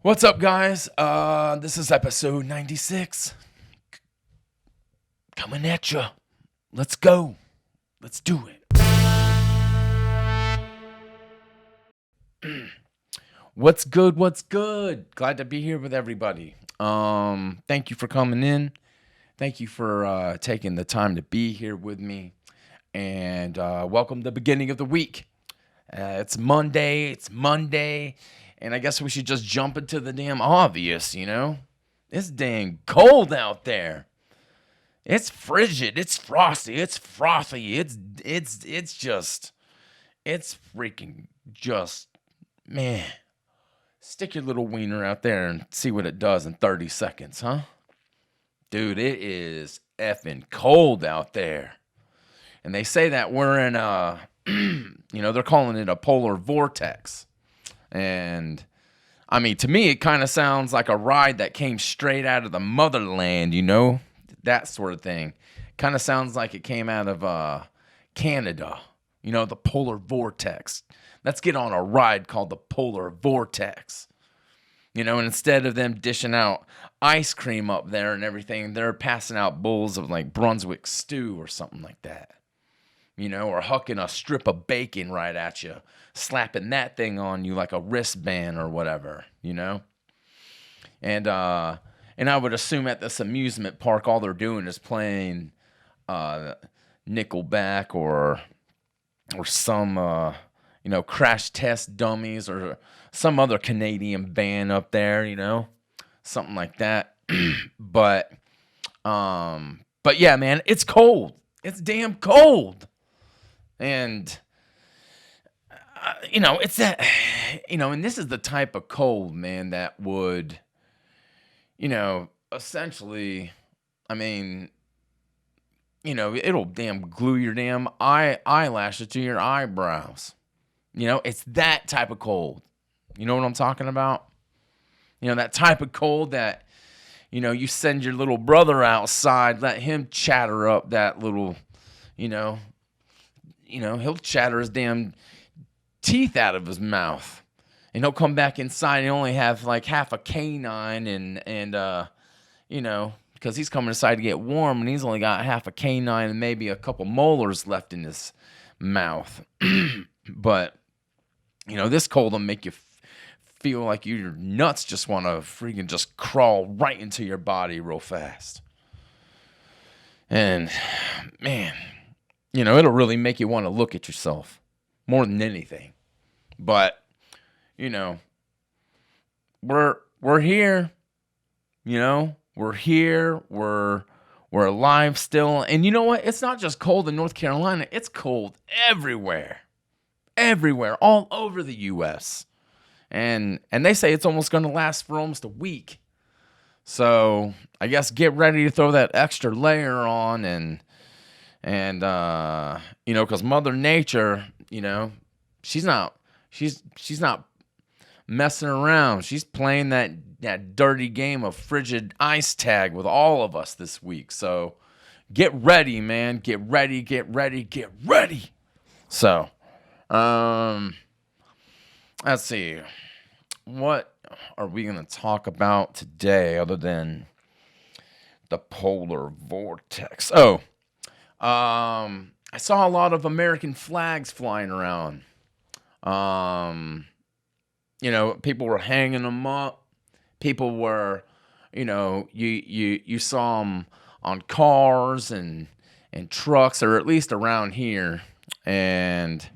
What's up, guys? This is episode 96. Coming at ya. Let's go. Let's do it. What's good? What's good? Glad to be here with everybody. Thank you for coming in. Thank you for taking the time to be here with me. And welcome to the beginning of the week. It's Monday. And I guess we should just jump into the damn obvious, you know? It's dang cold out there. It's frigid. It's frosty. It's frothy. It's freaking just, man. Stick your little wiener out there and see what it does in 30 seconds, huh? Dude, it is effing cold out there. And they say that we're in they're calling it a polar vortex. And, I mean, to me, it kind of sounds like a ride that came straight out of the motherland, you know? That sort of thing. Kind of sounds like it came out of Canada, you know, the Polar Vortex. Let's get on a ride called the Polar Vortex. You know, and instead of them dishing out ice cream up there and everything, they're passing out bowls of, like, Brunswick stew or something like that. You know, or hucking a strip of bacon right at you, slapping that thing on you like a wristband or whatever, you know? And I would assume at this amusement park, all they're doing is playing Nickelback or some, Crash Test Dummies or some other Canadian band up there, you know? Something like that. But yeah, man, it's cold. It's damn cold. And, it's that, and this is the type of cold, man, that would, essentially, I mean, it'll damn glue your damn eyelashes to your eyebrows. It's that type of cold. You know what I'm talking about? That type of cold that, you send your little brother outside, let him chatter up that little, he'll chatter his damn teeth out of his mouth. And he'll come back inside and only have like half a canine and because he's coming inside to get warm and he's only got half a canine and maybe a couple molars left in his mouth. But, this cold will make you feel like your nuts just want to freaking just crawl right into your body real fast. And, man, it'll really make you want to look at yourself more than anything. But, we're here, we're here, we're alive still. And you know what? It's not just cold in North Carolina. It's cold everywhere, all over the U.S. And they say it's almost going to last for almost a week. So I guess get ready to throw that extra layer on and because Mother Nature, she's not messing around. She's playing that dirty game of frigid ice tag with all of us this week. So get ready, man. Get ready. So, let's see. What are we going to talk about today other than the polar vortex? Oh, I saw a lot of American flags flying around. People were hanging them up. People were, you saw them on cars and trucks, or at least around here. And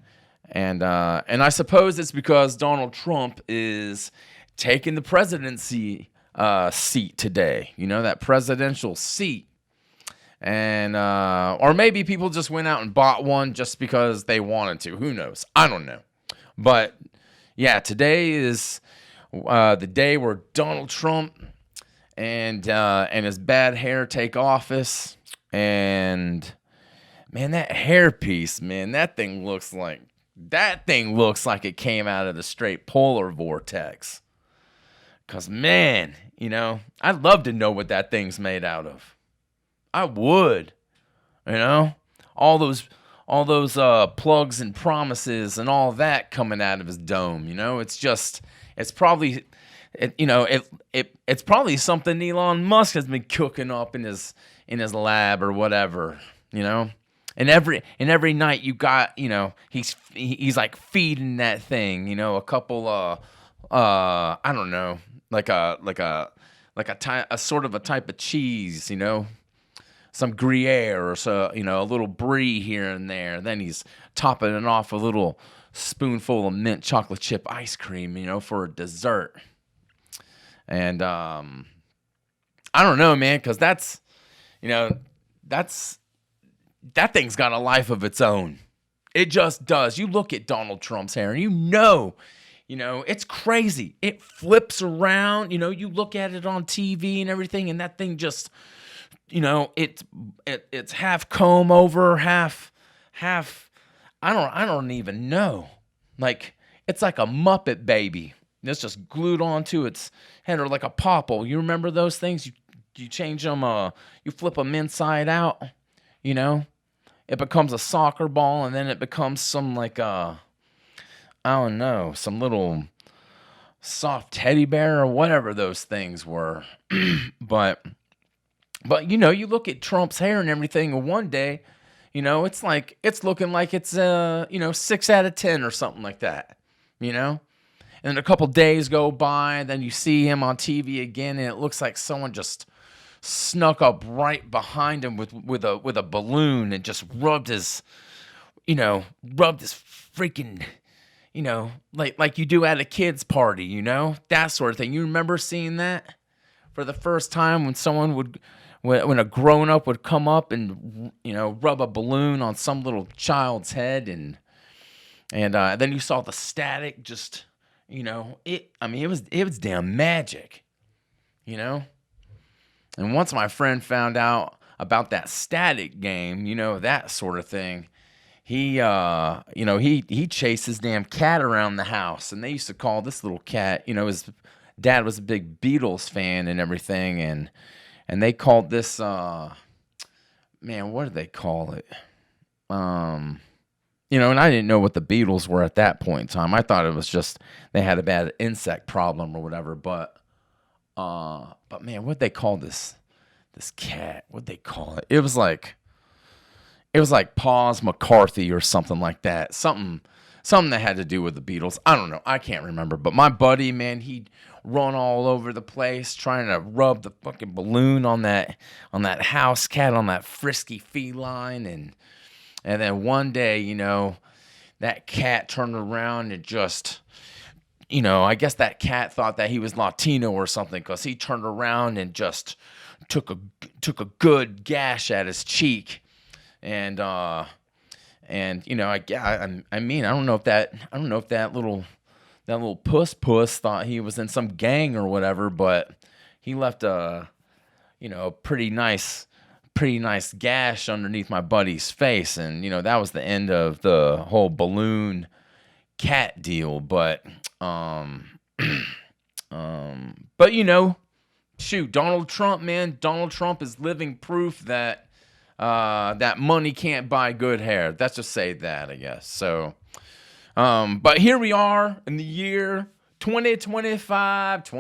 I suppose it's because Donald Trump is taking the presidency seat today. That presidential seat. And or maybe people just went out and bought one just because they wanted to. Who knows? I don't know. But yeah, today is the day where Donald Trump and his bad hair take office. And man, that hairpiece, man, that thing looks like it came out of the straight polar vortex. 'Cause man, I'd love to know what that thing's made out of. I would, all those plugs and promises and all that coming out of his dome. It's just It's probably, it's probably something Elon Musk has been cooking up in his lab or whatever, you know. And every night you got, he's like feeding that thing, a couple I don't know, a sort of a type of cheese, some Gruyere or so, a little brie here and there. Then he's topping it off with a little spoonful of mint chocolate chip ice cream, for a dessert. And I don't know, man, because that thing's got a life of its own. It just does. You look at Donald Trump's hair, and it's crazy. It flips around. You look at it on TV and everything, and that thing just, it's half comb over, half. I don't even know. Like, it's like a Muppet baby. It's just glued onto its head, or like a popple. You remember those things? You change them. You flip them inside out. It becomes a soccer ball, and then it becomes some I don't know, some little soft teddy bear or whatever those things were. But you look at Trump's hair and everything, and one day, it's looking like it's 6 out of 10 or something like that, And then a couple days go by, and then you see him on TV again, and it looks like someone just snuck up right behind him with a balloon and just rubbed his freaking, like you do at a kid's party, that sort of thing. You remember seeing that for the first time when a grown up would come up and rub a balloon on some little child's head, and then you saw the static just, it was damn magic, And once my friend found out about that static game, that sort of thing, he chased his damn cat around the house. And they used to call this little cat, his dad was a big Beatles fan and everything. And they called this, what did they call it? And I didn't know what the Beatles were at that point in time. I thought it was just they had a bad insect problem or whatever. But man, what'd they call this cat? What'd they call it? It was like Paws McCarthy or something like that. Something that had to do with the Beatles. I don't know. I can't remember. But my buddy, man, he'd run all over the place trying to rub the fucking balloon on that house cat, on that frisky feline, and then one day, that cat turned around and just, I guess that cat thought that he was Latino or something, because he turned around and just took a good gash at his cheek, and I don't know if that little puss thought he was in some gang or whatever, but he left a pretty nice gash underneath my buddy's face, and that was the end of the whole balloon cat deal. But shoot, Donald Trump, man. Donald Trump is living proof that that money can't buy good hair. Let's just say that, I guess. So, but here we are in the year 2025,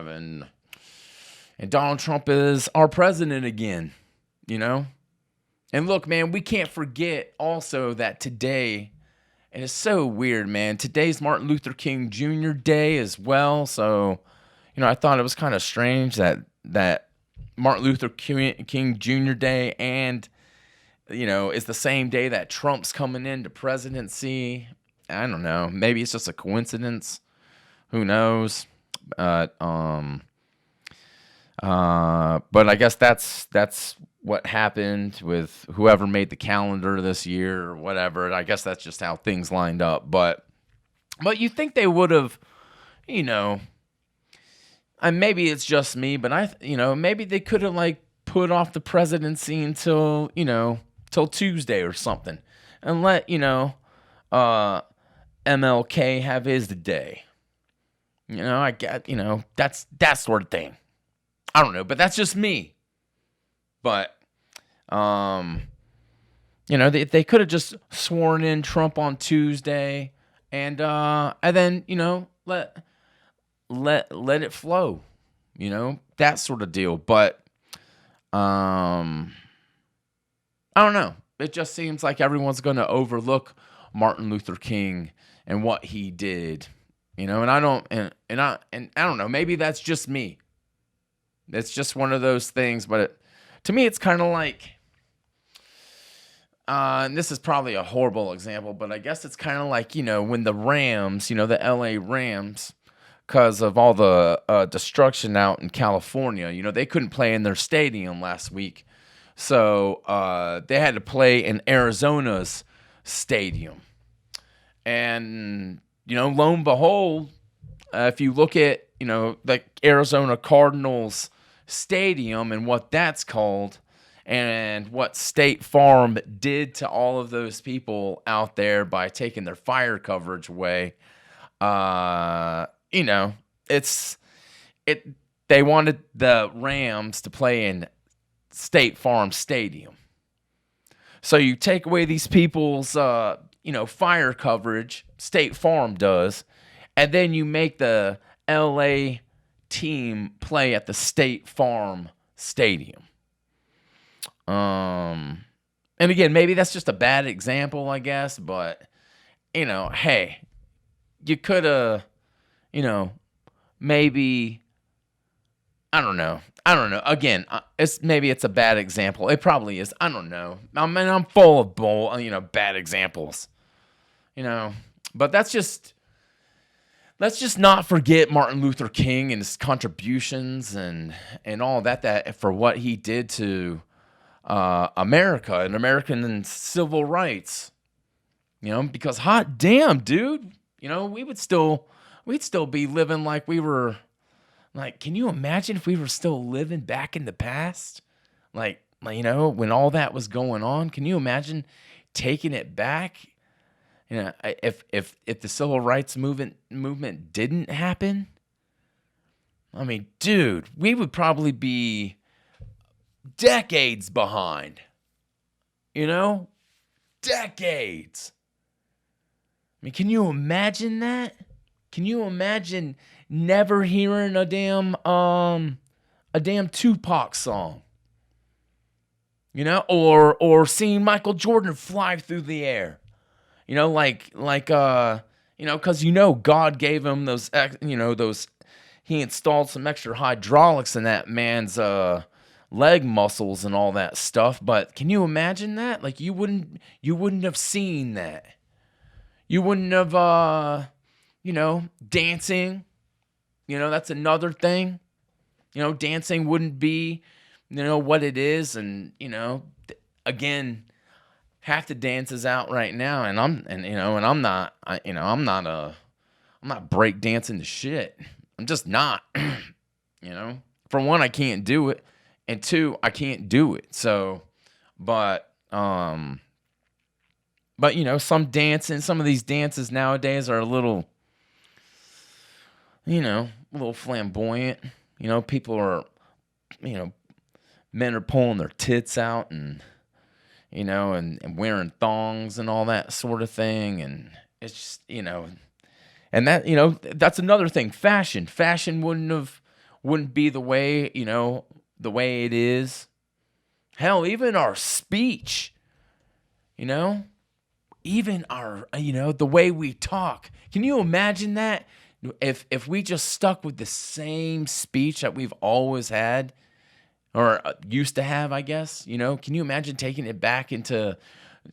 and Donald Trump is our president again, And look, man, we can't forget also that today, and it's so weird, man, today's Martin Luther King Jr. Day as well. So, I thought it was kind of strange that Martin Luther King Jr. Day and, it's the same day that Trump's coming into presidency. I don't know. Maybe it's just a coincidence. Who knows? But I guess that's what happened with whoever made the calendar this year or whatever. I guess that's just how things lined up. But you think they would have, and maybe it's just me, but maybe they could have put off the presidency until till Tuesday or something, and let MLK have his day. I get that's that sort of thing. I don't know, but that's just me. But they could have just sworn in Trump on Tuesday, and then let let it flow, that sort of deal. But um I don't know. It just seems like everyone's going to overlook Martin Luther King and what he did, and I don't, and I don't know. Maybe that's just me. It's just one of those things. But to me, it's kind of like, and this is probably a horrible example, but I guess it's kind of like, when the Rams, the LA Rams, because of all the destruction out in California, they couldn't play in their stadium last week. So they had to play in Arizona's stadium. And, lo and behold, if you look at, the Arizona Cardinals stadium and what that's called and what State Farm did to all of those people out there by taking their fire coverage away, they wanted the Rams to play in State Farm Stadium. So you take away these people's, fire coverage, State Farm does, and then you make the LA team play at the State Farm Stadium. And again, maybe that's just a bad example, I guess, but, hey, you could have, maybe, I don't know. Again, it's a bad example. It probably is. I don't know. I mean, I'm full of bad examples. But let's just not forget Martin Luther King and his contributions and all that for what he did to America and American civil rights. Because hot damn, dude, we'd still be living like we were. Like, can you imagine if we were still living back in the past? Like, when all that was going on, can you imagine taking it back? If the civil rights movement didn't happen, I mean, dude, we would probably be decades behind. Decades. I mean, can you imagine that? Can you imagine never hearing a damn Tupac song? Or seeing Michael Jordan fly through the air. Because God gave him those, he installed some extra hydraulics in that man's leg muscles and all that stuff. But can you imagine that? Like, you wouldn't have seen that. You wouldn't have dancing. That's another thing. Dancing wouldn't be, what it is. And, again, half the dances out right now, and I'm not break dancing the shit. I'm just not. For one, I can't do it, and two, I can't do it. So, but some some of these dances nowadays are a little flamboyant. People are, men are pulling their tits out and and wearing thongs and all that sort of thing. And it's just, and that, that's another thing. Fashion wouldn't be the way, the way it is. Hell, even our speech, even our, the way we talk. Can you imagine that? If we just stuck with the same speech that we've always had, or used to have, I guess, can you imagine taking it back into,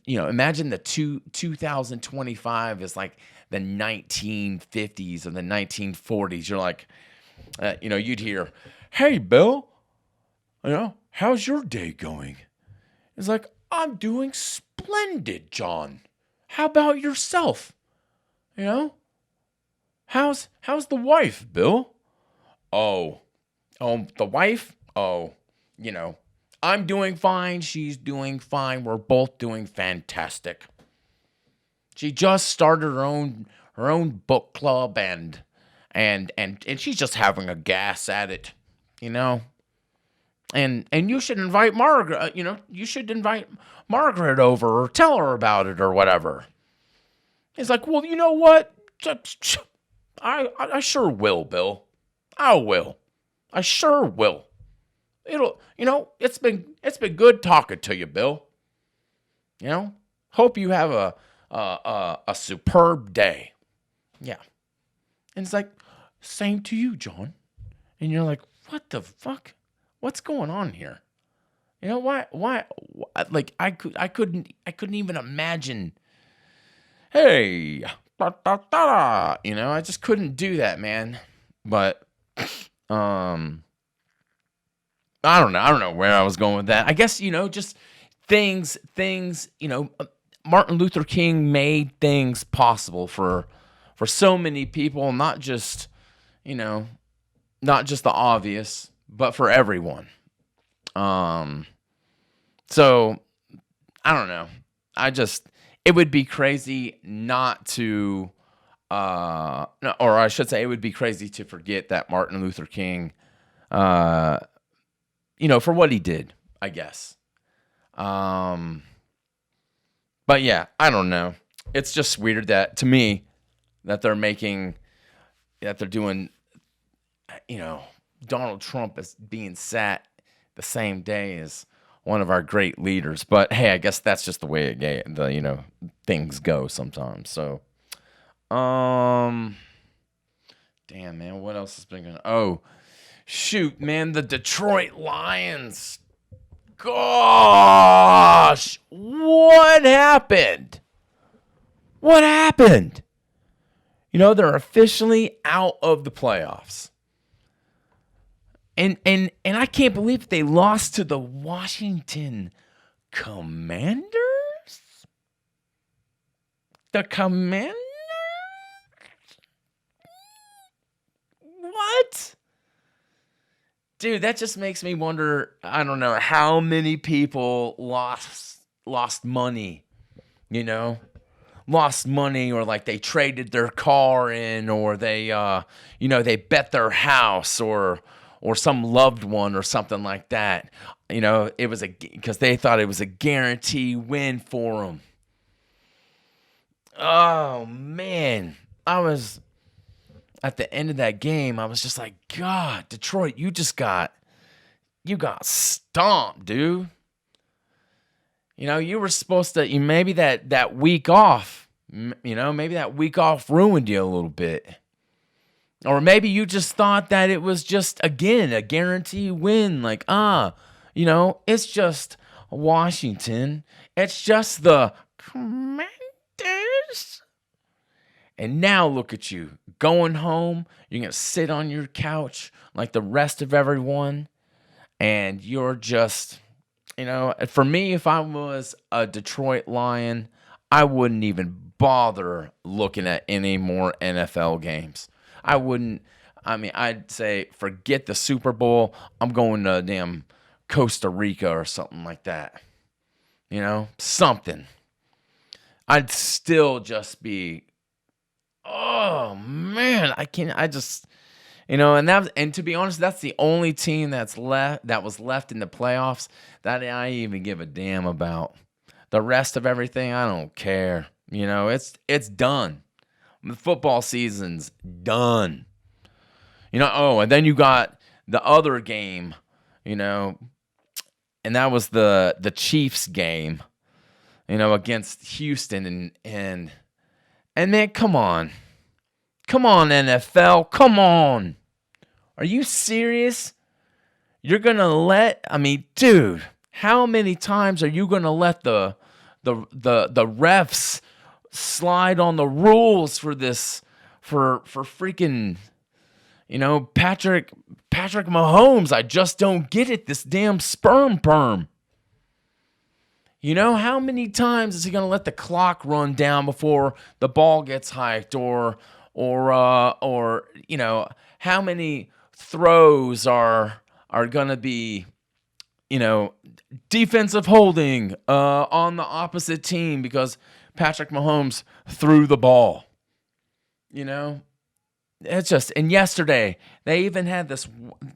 imagine the 2025 is like the 1950s or the 1940s. You're like, you'd hear, "Hey, Bill, how's your day going?" It's like, "I'm doing splendid, John. How about yourself? How's the wife, Bill?" Oh, the wife? Oh, I'm doing fine. She's doing fine. We're both doing fantastic. She just started her own book club and she's just having a gas at it, And you should invite Margaret, you should invite Margaret over or tell her about it or whatever. It's like, well, you know what? I sure will, Bill. I will. I sure will. It's been good talking to you, Bill. Hope you have a superb day. Yeah. And it's like, same to you, John. And you're like, what the fuck? What's going on here? Why like I couldn't even imagine, hey, da, da, da, da. I just couldn't do that, man. But I don't know where I was going with that. I guess, just things, Martin Luther King made things possible for so many people, not just the obvious, but for everyone. So I don't know. It would be crazy not to, or I should say, it would be crazy to forget that Martin Luther King, for what he did, I guess. But yeah, I don't know. It's just weird to me, that they're doing, Donald Trump is being sat the same day as one of our great leaders. But hey, I guess that's just the way things go sometimes. So, damn, man, what else has been going on? Oh, shoot, man, the Detroit Lions. Gosh, what happened? What happened? They're officially out of the playoffs. And I can't believe they lost to the Washington Commanders. The Commanders? What? Dude, that just makes me wonder, I don't know, how many people lost money, lost money, or like they traded their car in, or they they bet their house, or some loved one or something like that. It was because they thought it was a guarantee win for them. Oh man, I was at the end of that game. I was just like, God, Detroit, you got stomped, dude. You were supposed to, maybe that week off, maybe that week off ruined you a little bit. Or maybe you just thought that it was just, again, a guarantee win. Like, it's just Washington. It's just the Commanders. And now look at you going home. You're going to sit on your couch like the rest of everyone. And you're just, for me, if I was a Detroit Lion, I wouldn't even bother looking at any more NFL games. I'd say, forget the Super Bowl. I'm going to damn Costa Rica or something like that. Something. I'd still just be, oh man, I just, and to be honest, that's the only team that was left in the playoffs that I even give a damn about. The rest of everything, I don't care. It's done. The football season's done. And then you got the other game, and that was the Chiefs game, against Houston, and man, come on, NFL, come on, are you serious? You're gonna dude, how many times are you gonna let the refs slide on the rules for this, for freaking, Patrick Mahomes? I just don't get it. This damn sperm perm. How many times is he going to let the clock run down before the ball gets hiked, or how many throws are going to be, defensive holding on the opposite team because Patrick Mahomes threw the ball. It's just, and yesterday they even had this,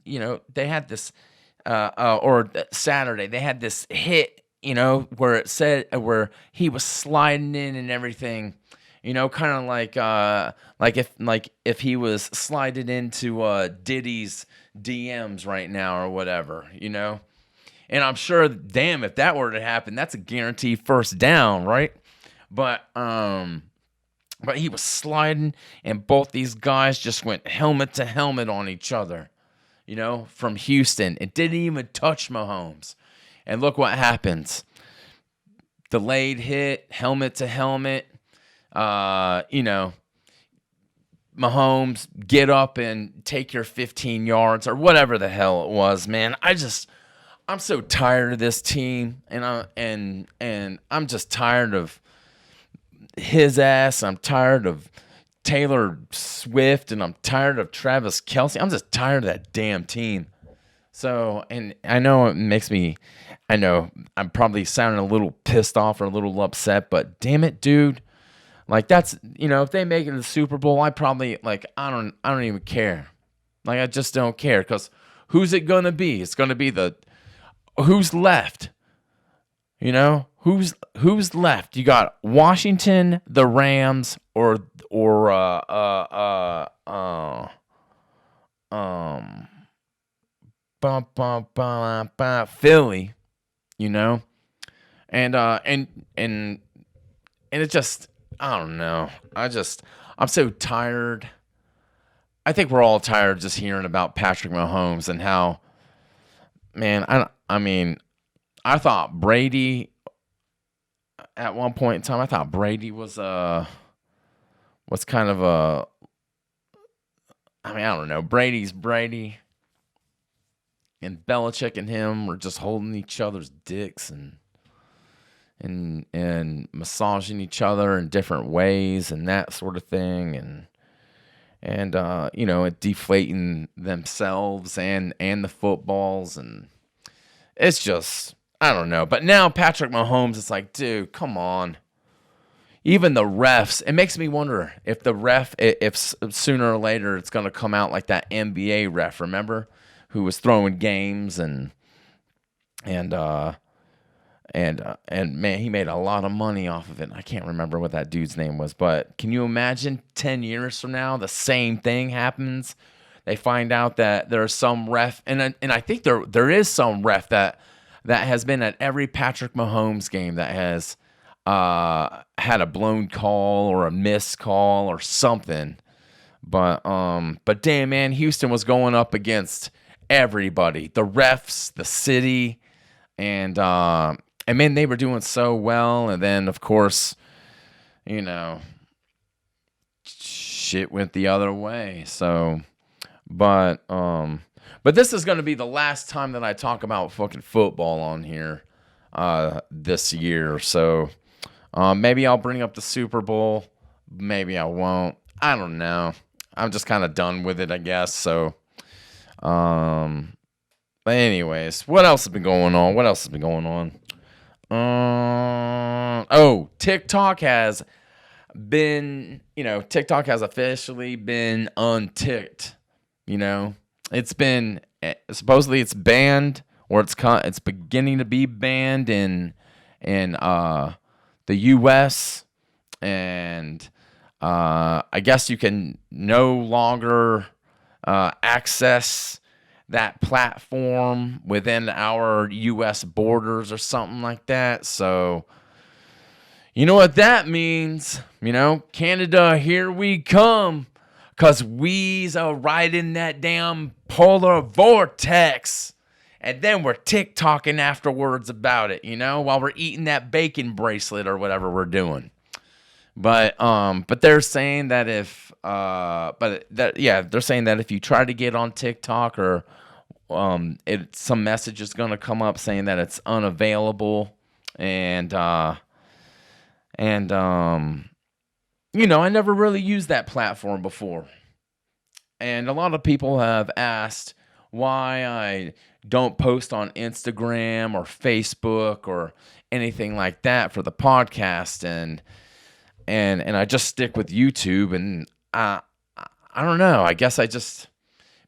they had this, or Saturday they had this hit, where it said, where he was sliding in and everything, Kind of like if he was sliding into Diddy's DMs right now or whatever. And I'm sure, damn, if that were to happen, that's a guaranteed first down, right? But he was sliding, and both these guys just went helmet to helmet on each other, from Houston. It didn't even touch Mahomes. And look what happens. Delayed hit, helmet to helmet. Mahomes, get up and take your 15 yards or whatever the hell it was, man. I'm so tired of this team, and I'm just tired of his ass. I'm tired of Taylor Swift, and I'm tired of Travis Kelce. I'm just tired of that damn team. So, and I know I'm probably sounding a little pissed off or a little upset, but damn it, dude. Like, that's, if they make it to the Super Bowl, I probably, I don't even care. I just don't care, because who's it going to be? It's going to be who's left? Who's left? You got Washington, the Rams, or Philly, and it just, I don't know. I'm so tired. I think we're all tired just hearing about Patrick Mahomes and how, man, I thought Brady, at one point in time, I thought Brady was kind of I don't know. Brady's Brady. And Belichick and him were just holding each other's dicks and massaging each other in different ways and that sort of thing, and deflating themselves and the footballs, and it's just, I don't know. But now Patrick Mahomes, it's like, dude, come on. Even the refs, it makes me wonder if if sooner or later it's going to come out like that NBA ref, remember? Who was throwing games and man, he made a lot of money off of it. I can't remember what that dude's name was, but can you imagine 10 years from now the same thing happens? They find out that there's some ref, and I think there is some ref that has been at every Patrick Mahomes game that has had a blown call or a missed call or something. But damn, man, Houston was going up against everybody, the refs, the city, and man, they were doing so well. And then, of course, shit went the other way. So, but this is going to be the last time that I talk about fucking football on here this year. So, maybe I'll bring up the Super Bowl. Maybe I won't. I don't know. I'm just kind of done with it, I guess. So, but anyways, what else has been going on? TikTok has been, TikTok has officially been unticked. It's been, supposedly it's banned, or it's beginning to be banned in the U.S. and I guess you can no longer access that platform within our U.S. borders or something like that. So, you know what that means? Canada, here we come. Because we's riding that damn Polar Vortex. And then we're TikToking afterwards about it, while we're eating that bacon bracelet or whatever we're doing. But they're saying that they're saying that if you try to get on TikTok or some message is going to come up saying that it's unavailable, and I never really used that platform before, and a lot of people have asked why I don't post on Instagram or Facebook or anything like that for the podcast, and I just stick with YouTube, and I don't know. I guess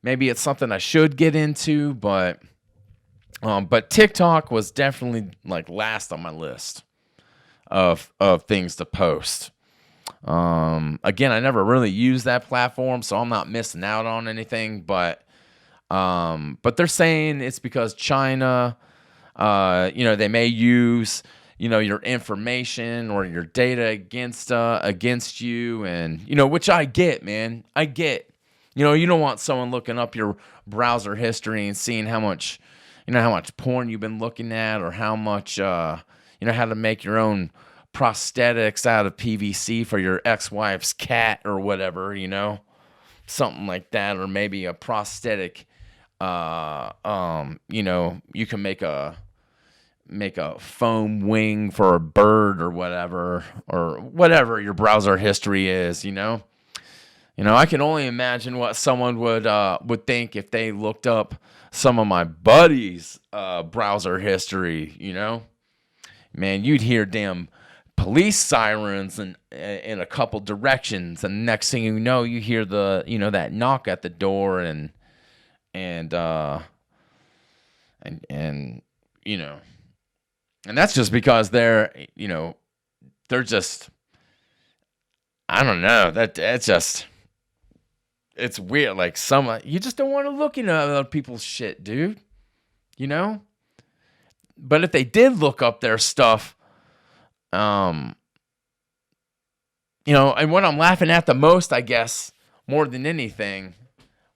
maybe it's something I should get into, but TikTok was definitely last on my list of things to post. Again, I never really used that platform, so I'm not missing out on anything. But they're saying it's because China, they may use, your information or your data against you, and which I get, man. I get. You don't want someone looking up your browser history and seeing how much porn you've been looking at, or how much, how to make your own prosthetics out of PVC for your ex-wife's cat or whatever, something like that, or maybe a prosthetic. You can make a foam wing for a bird or whatever your browser history is. I can only imagine what someone would think if they looked up some of my buddies' browser history. Man, you'd hear damn police sirens in a couple directions, and next thing you know, you hear that knock at the door, and that's just because they're just, I don't know, that's just, it's weird. Like, you just don't want to look into other people's shit, dude. But if they did look up their stuff, and what I'm laughing at the most, I guess, more than anything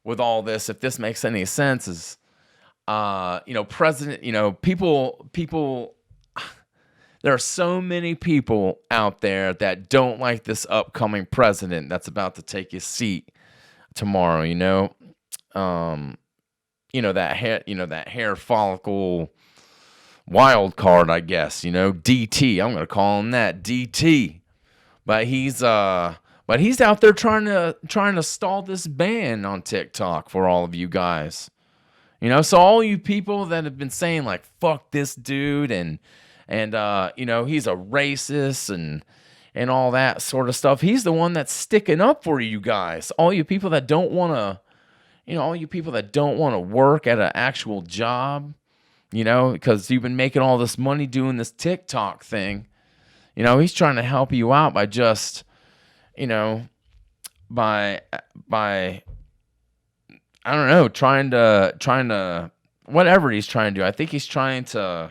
with all this, if this makes any sense, is, people, there are so many people out there that don't like this upcoming president that's about to take his seat tomorrow. That hair follicle wild card, I guess, DT. I'm gonna call him that, DT. But he's out there trying to stall this ban on TikTok for all of you guys. So all you people that have been saying, like, fuck this dude, and he's a racist and all that sort of stuff, he's the one that's sticking up for you guys. All you people that don't want to, work at an actual job, because you've been making all this money doing this TikTok thing. He's trying to help you out by just, by I don't know, trying to whatever he's trying to do. I think he's trying to,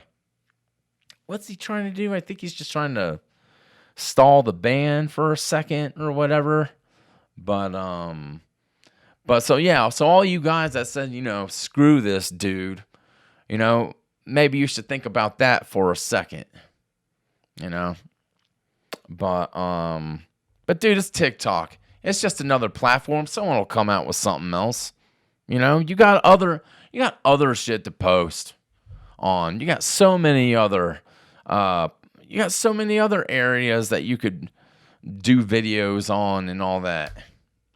what's he trying to do? I think he's just trying to stall the ban for a second or whatever. But so yeah, so all you guys that said, screw this dude, maybe you should think about that for a second. But dude, it's TikTok. It's just another platform. Someone will come out with something else. You got other shit to post on. You got so many other areas that you could do videos on and all that.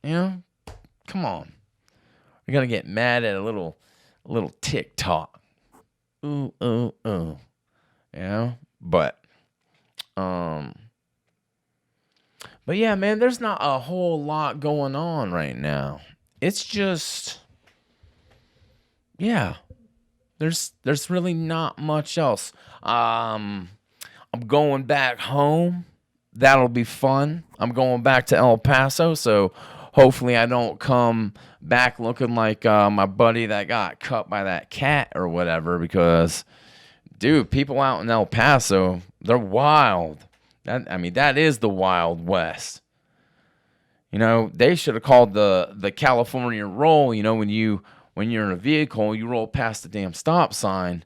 Come on. You're gonna get mad at a little TikTok. Ooh. But yeah, man, there's not a whole lot going on right now. It's just, yeah, there's really not much else. I'm going back home. That'll be fun. I'm going back to El Paso, so hopefully I don't come back looking like my buddy that got cut by that cat or whatever, because, dude, people out in El Paso, they're wild. That is the Wild West. They should have called the California roll. When you're in a vehicle, you roll past the damn stop sign.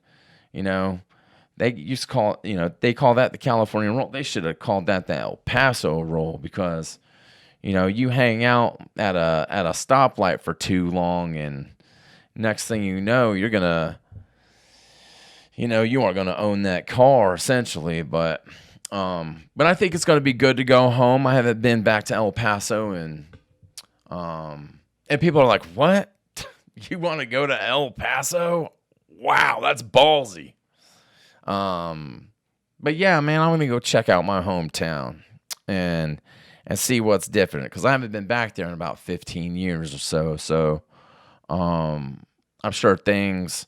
They used to call, they call that the California roll. They should have called that the El Paso roll, because, you hang out at a stoplight for too long, and next thing you know, you're gonna, you aren't gonna own that car essentially, but I think it's going to be good to go home. I haven't been back to El Paso, and people are like, what? You want to go to El Paso? Wow, that's ballsy. But yeah, man, I'm going to go check out my hometown and see what's different, because I haven't been back there in about 15 years or so. So, I'm sure things,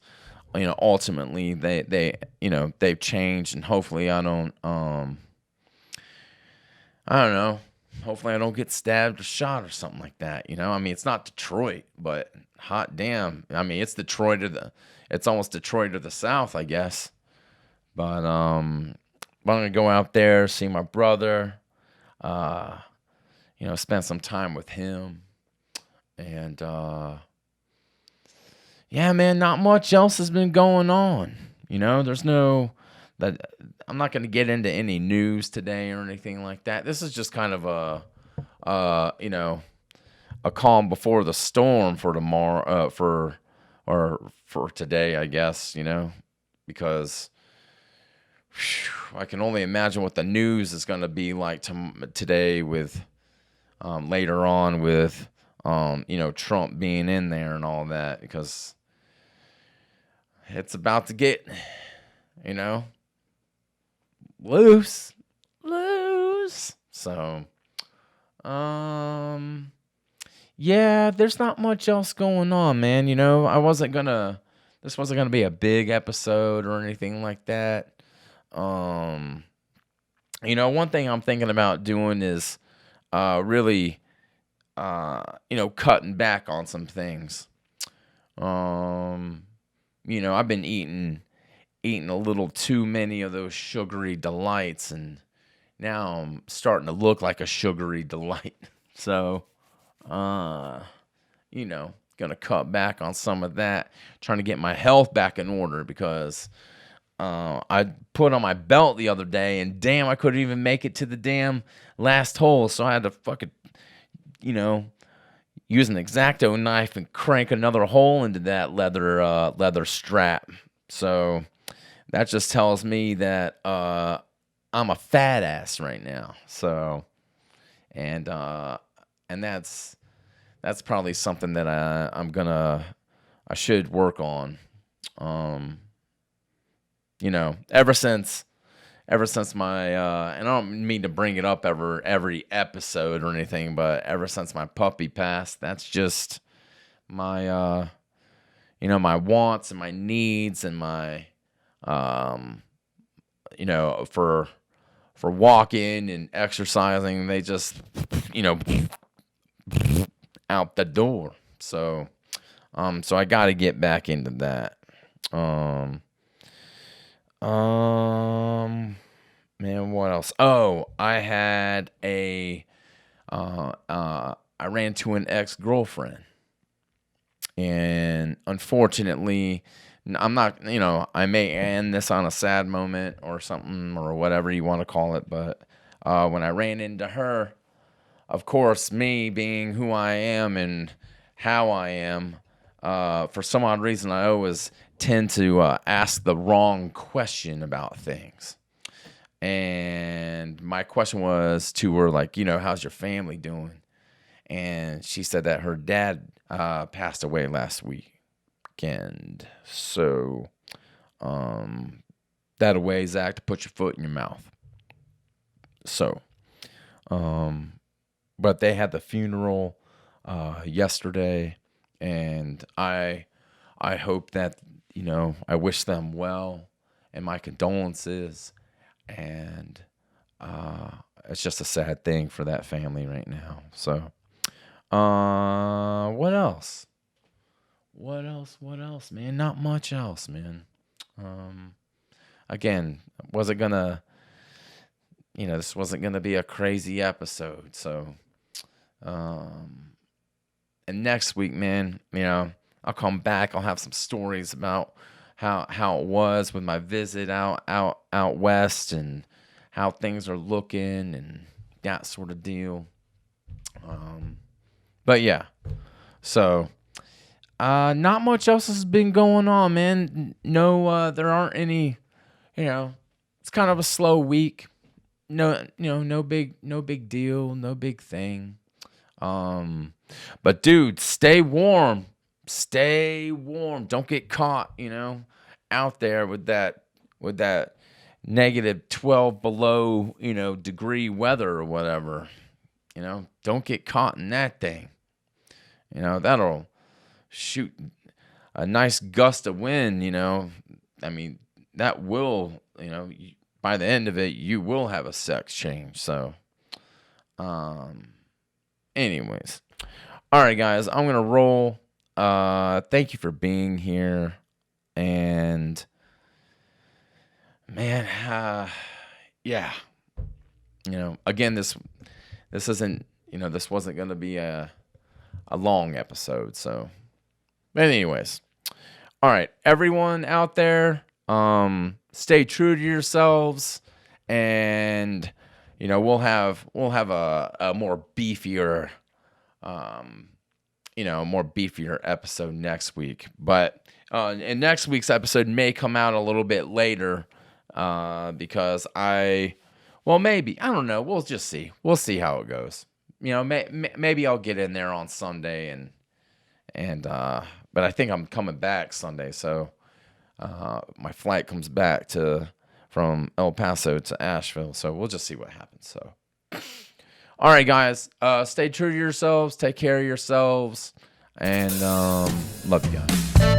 ultimately they've changed, and hopefully I don't know, Hopefully I don't get stabbed or shot or something like that. I mean, it's not Detroit, but hot damn. I mean, it's almost Detroit to the south, I guess. But I'm gonna go out there, see my brother, uh, spend some time with him. And yeah, man, not much else has been going on. There's no that I'm not gonna get into any news today or anything like that. This is just kind of a calm before the storm for tomorrow, for today, I guess. Because I can only imagine what the news is going to be like today with later on with Trump being in there and all that, because it's about to get loose. So yeah, there's not much else going on, man. This wasn't gonna be a big episode or anything like that. One thing I'm thinking about doing is really cutting back on some things. I've been eating a little too many of those sugary delights, and now I'm starting to look like a sugary delight. So, gonna cut back on some of that, trying to get my health back in order, because I put on my belt the other day, and damn, I couldn't even make it to the damn last hole, so I had to fucking, use an X-Acto knife and crank another hole into that leather strap. So that just tells me that I'm a fat ass right now. So, and that's probably something that I should work on. Ever since my and I don't mean to bring it up every episode or anything, but ever since my puppy passed, that's just my my wants and my needs and my for walking and exercising, they just out the door. So I got to get back into that. Man, what else? Oh, I had I ran to an ex-girlfriend, and unfortunately, I'm not, I may end this on a sad moment or something, or whatever you want to call it, but when I ran into her, of course, me being who I am and how I am, for some odd reason, I always tend to ask the wrong question about things. And my question was to her, like, how's your family doing? And she said that her dad passed away last weekend. So that way, Zach, to put your foot in your mouth. So, but they had the funeral yesterday, and I hope that, I wish them well, and my condolences. And it's just a sad thing for that family right now. So, what else? What else, man? Not much else, man. Again, wasn't gonna, this wasn't gonna be a crazy episode. So, and next week, man, I'll come back. I'll have some stories about how it was with my visit out west, and how things are looking and that sort of deal. But yeah, so not much else has been going on, man. No, there aren't any. It's kind of a slow week. No, no big deal, no big thing. But dude, stay warm. Stay warm. Don't get caught, out there with that negative 12 below, degree weather or whatever. Don't get caught in that thing. That'll shoot a nice gust of wind, I mean, that will, by the end of it, you will have a sex change. So, Anyways. All right, guys, I'm going to roll. Thank you for being here. And, man, yeah. Again, this isn't, this wasn't going to be a long episode. So, but anyways. All right, everyone out there, stay true to yourselves, and we'll have a more beefier, more beefier episode next week. But and next week's episode may come out a little bit later, because maybe, I don't know. We'll just see. We'll see how it goes. Maybe I'll get in there on Sunday and but I think I'm coming back Sunday, so my flight comes back from El Paso to Asheville, so we'll just see what happens. So, all right, guys, stay true to yourselves, take care of yourselves, and love you guys.